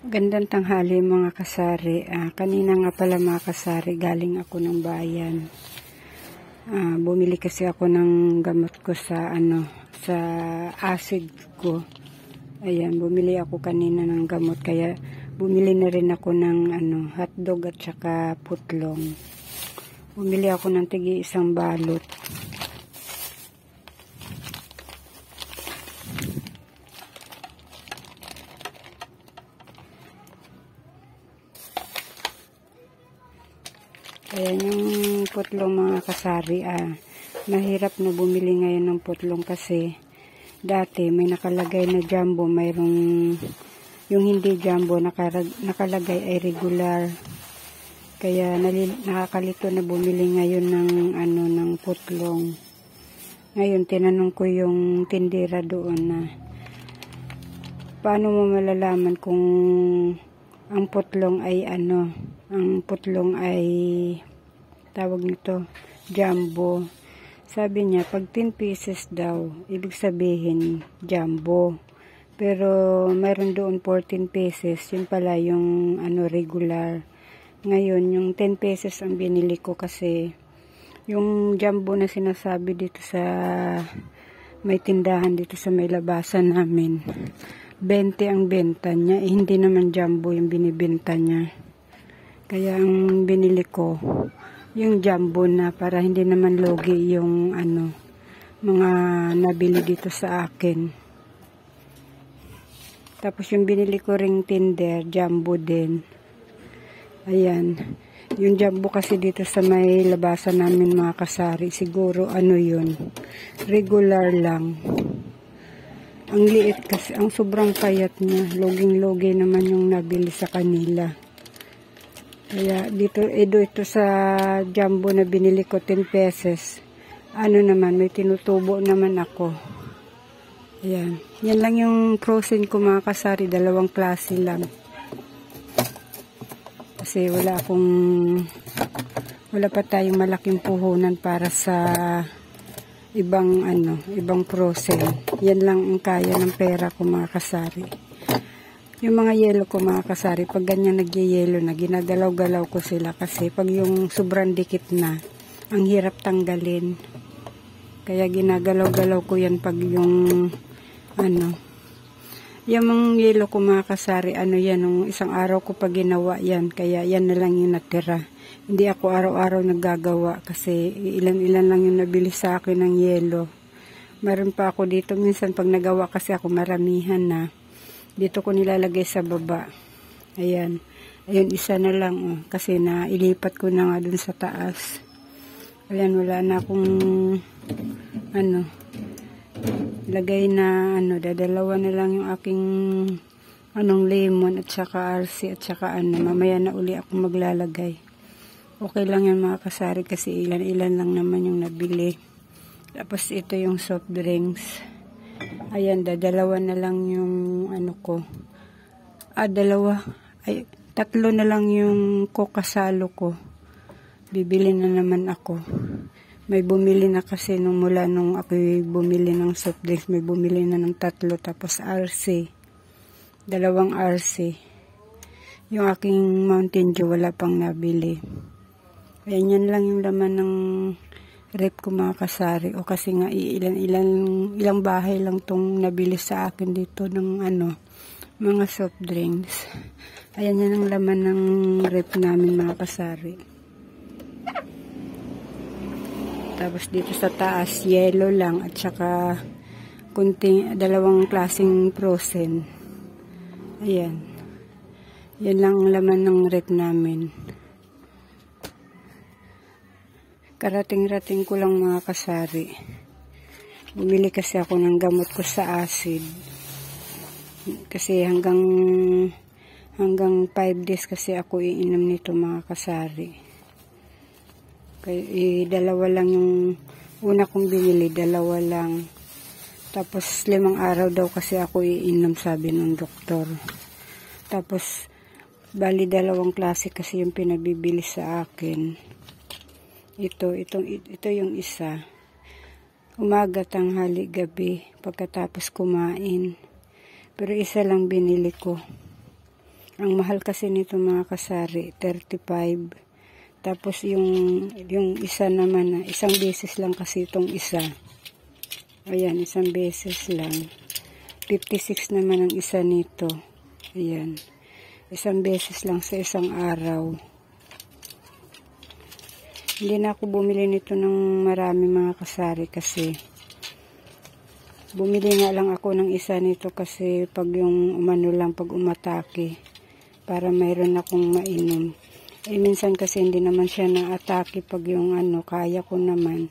Gandang tanghali mga kasari. Kanina nga pala mga kasari, galing ako ng bayan. Bumili kasi ako ng gamot ko sa acid ko. Ayan, bumili ako kanina ng gamot, kaya bumili na rin ako ng hotdog at saka putlong. Bumili ako ng tigi isang balot. Ayan yung putlong mga kasari. Mahirap na bumili ngayon ng putlong kasi dati may nakalagay na jumbo, mayroong yung hindi jumbo nakalagay ay regular. Kaya nakakalito na bumili ngayon ng putlong. Ngayon tinanong ko yung tindera doon na paano mo malalaman kung ang putlong ay tawag nito jumbo. Sabi niya pag 10 pieces daw, ibig sabihin jumbo. Pero mayroon doon 14 pieces, yun pala yung regular. Ngayon yung 10 pieces ang binili ko kasi yung jumbo na sinasabi dito sa may tindahan dito sa may labasan namin, 20 ang benta niya, hindi naman jumbo yung binibenta niya. Kaya ang binili ko yung jumbo na para hindi naman logi yung mga nabili dito sa akin. Tapos yung binili ko ring tinder, jumbo din. Ayan. Yung jumbo kasi dito sa may labasan namin mga kasari, siguro yun, regular lang. Ang liit kasi, ang sobrang payat niya. Loging-logi naman yung nabili sa kanila. Kaya dito, ito sa jumbo na binili ko 10 pesos. Naman, may tinutubo naman ako. Ayan. Yan lang yung frozen ko mga kasari. Dalawang klase lang. Kasi wala pa tayong malaking puhunan para sa ibang frozen. Yan lang ang kaya ng pera ko mga kasari. Yung mga yelo ko mga kasari, pag ganyan nagyayelo na, ginagalaw-galaw ko sila kasi pag yung sobrang dikit na, ang hirap tanggalin. Kaya ginagalaw-galaw ko yan pag yung yung mga yelo ko mga kasari, yan, nung isang araw ko pa ginawa yan, kaya yan na lang yung natira. Hindi ako araw-araw naggagawa kasi ilan-ilan lang yung nabili sa akin ng yelo. Meron pa ako dito, minsan pag nagawa kasi ako maramihan na, dito ko nilalagay sa baba. Ayan, isa na lang kasi nailipat ko na nga dun sa taas. Ayan, wala na akong lagay na dadalawa na lang yung aking lemon at saka RC at saka mamaya na uli ako maglalagay. Okay lang yan mga kasari kasi ilan-ilan lang naman yung nabili. Tapos ito yung soft drinks. Ayan, dadalawa na lang yung tatlo na lang yung kokasalo ko. Bibili na naman ako. May bumili na kasi mula nung ako bumili ng soft drinks, may bumili na ng tatlo, tapos RC. Dalawang RC. Yung aking Mountain Dew wala pang nabili. Ayan, yan lang yung laman ng rep ko mga kasari. O kasi nga ilang bahay lang tong nabili sa akin dito ng mga soft drinks. Ayan, yan ang laman ng rep namin mga kasari. Tapos dito sa taas, yellow lang at saka dalawang klaseng frozen. Ayan. Yan lang ang laman ng rep namin. Karating-rating ko lang mga kasari. Bumili kasi ako ng gamot ko sa acid. Kasi hanggang 5 days kasi ako iinom nito mga kasari. Kaya dalawa lang yung una kong binili, dalawa lang. Tapos 5 araw daw kasi ako iinom, sabi ng doktor. Tapos bali 2 klase kasi yung pinabibili sa akin. Ito yung isa. Umaga, tanghali, gabi pagkatapos kumain. Pero isa lang binili ko. Ang mahal kasi nito mga kasari, 35. Tapos yung isa naman, isang beses lang kasi itong isa. Ayan, isang beses lang. 56 naman ang isa nito. Ayan. Isang beses lang sa isang araw. Hindi na ako bumili nito ng marami mga kasari kasi bumili nga lang ako ng isa nito kasi pag yung umano lang pag umatake para mayroon akong mainom. Minsan kasi hindi naman siya na-atake pag yung kaya ko naman.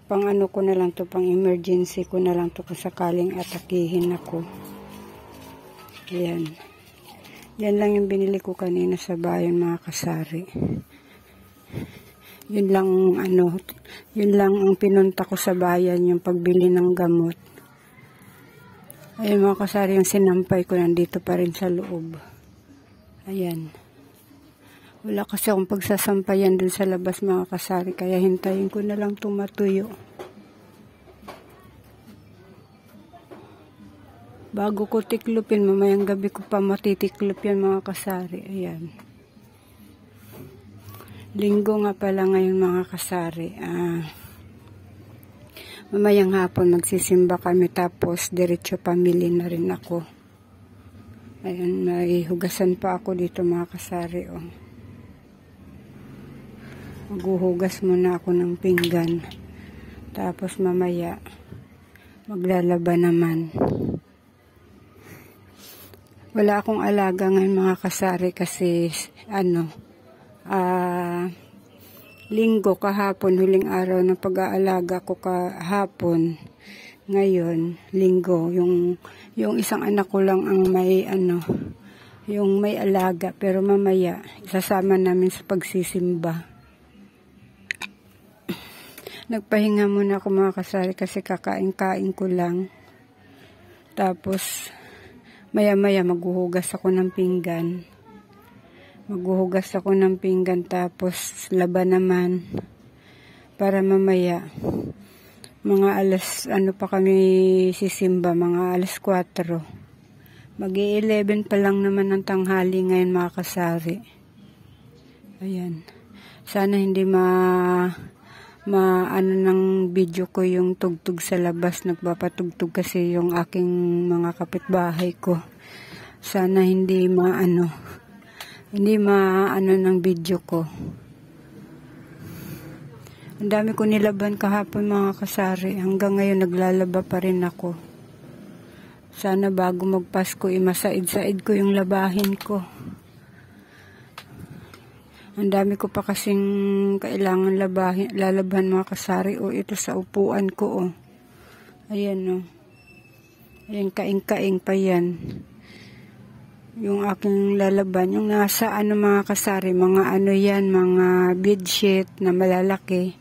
Pang ko na lang to, pang emergency ko na lang to kung sakaling atakihin ako. Ayan. Yan lang yung binili ko kanina sa bayan mga kasari. Yun lang ang pinunta ko sa bayan, yung pagbili ng gamot. Ayun mga kasari, yung sinampay ko nandito pa rin sa loob. Ayan. Wala kasi akong pagsasampayan dun sa labas mga kasari, kaya hintayin ko na lang tumatuyo. Bago ko tiklupin, mamayang gabi ko pa matitiklop yan mga kasari. Ayan. Linggo nga pala ngayon mga kasari. Mamayang hapon magsisimba kami tapos diretso pamili na rin ako. Ayan, may hugasan pa ako dito mga kasari. Oh. Maghuhugas muna ako ng pinggan. Tapos mamaya maglalaba naman. Wala akong alaga ngayon mga kasari kasi linggo kahapon, huling araw ng pag-aalaga ko kahapon. Ngayon, linggo, yung isang anak ko lang ang may yung may alaga, pero mamaya isasama namin sa pagsisimba. Nagpahinga muna ako mga kasari kasi kakain-kain ko lang. Tapos maya-maya maghuhugas ako ng pinggan. Tapos laban naman para mamaya mga alas pa kami sisimba, mga alas 4. Mag-11 pa lang naman ng tanghali ngayon mga kasari. Ayan. Sana hindi ng video ko yung tugtog sa labas. Nagpapatugtog kasi yung aking mga kapitbahay ko. Sana hindi ng video ko. Ang dami ko nilaban kahapon mga kasari. Hanggang ngayon naglalaba pa rin ako. Sana bago magpasko masaid-said ko yung labahin ko. Ang dami ko pa kasing kailangan lalaban mga kasari. O ito sa upuan ko. Oh. Ayan o. Ayan, kaing-kaing pa yan. Yung aking lalaban, yung nasa mga kasari, mga yan, mga bedsheet na malalaki.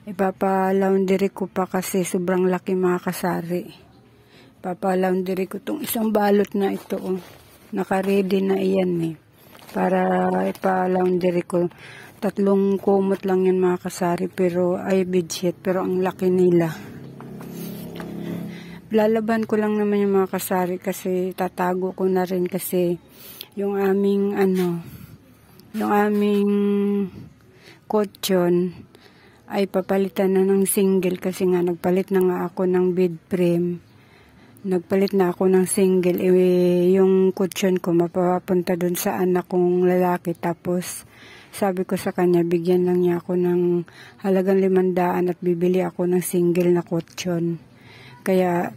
Ipapa-laundry ko pa kasi sobrang laki mga kasari. Ipapa-laundry ko itong isang balot na ito. Oh. Naka-ready na iyan eh. Para ipa-laundry ko. 3 kumot lang yan mga kasari, pero ay bedsheet, pero ang laki nila. Lalaban ko lang naman yung mga kasari kasi tatago ko na rin kasi yung aming kutsyon ay papalitan na ng single kasi nga nagpalit na nga ako ng bed frame. Nagpalit na ako ng single. Yung kutsyon ko mapapunta dun sa anak kong lalaki, tapos sabi ko sa kanya bigyan lang niya ako ng halagang 500 at bibili ako ng single na kutsyon. Kaya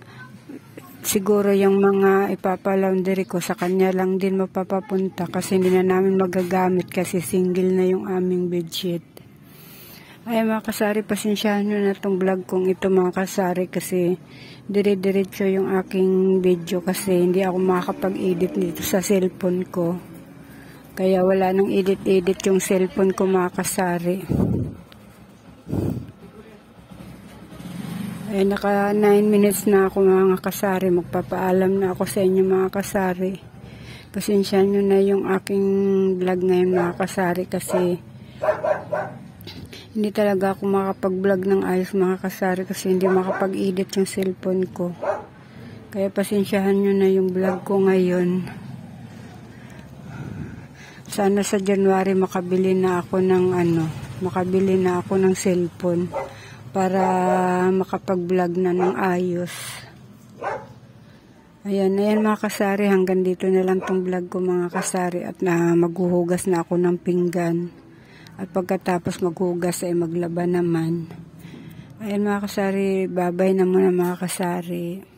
siguro yung mga ipapa-laundry ko sa kanya lang din mapapapunta kasi hindi na namin magagamit kasi single na yung aming bedsheet. Ay mga kasari, pasensyahan nyo na itong vlog kong ito mga kasari kasi dire-diretso yung aking video kasi hindi ako makakapag-edit dito sa cellphone ko. Kaya wala nang edit-edit yung cellphone ko mga kasari. Ay, naka 9 minutes na ako mga kasari. Magpapaalam na ako sa inyo mga kasari. Pasensya nyo na yung aking vlog ngayon mga kasari kasi hindi talaga ako makapag-vlog ng ayos mga kasari kasi hindi makapag-edit yung cellphone ko. Kaya pasensyahan nyo na yung vlog ko ngayon. Sana sa January makabili na ako ng cellphone para makapag-vlog na ng ayos. Ayan mga kasari, hanggang dito na lang tong vlog ko mga kasari, at maghuhugas na ako ng pinggan. At pagkatapos maghugas ay maglaba naman. Ayan mga kasari, bye-bye na muna mga kasari.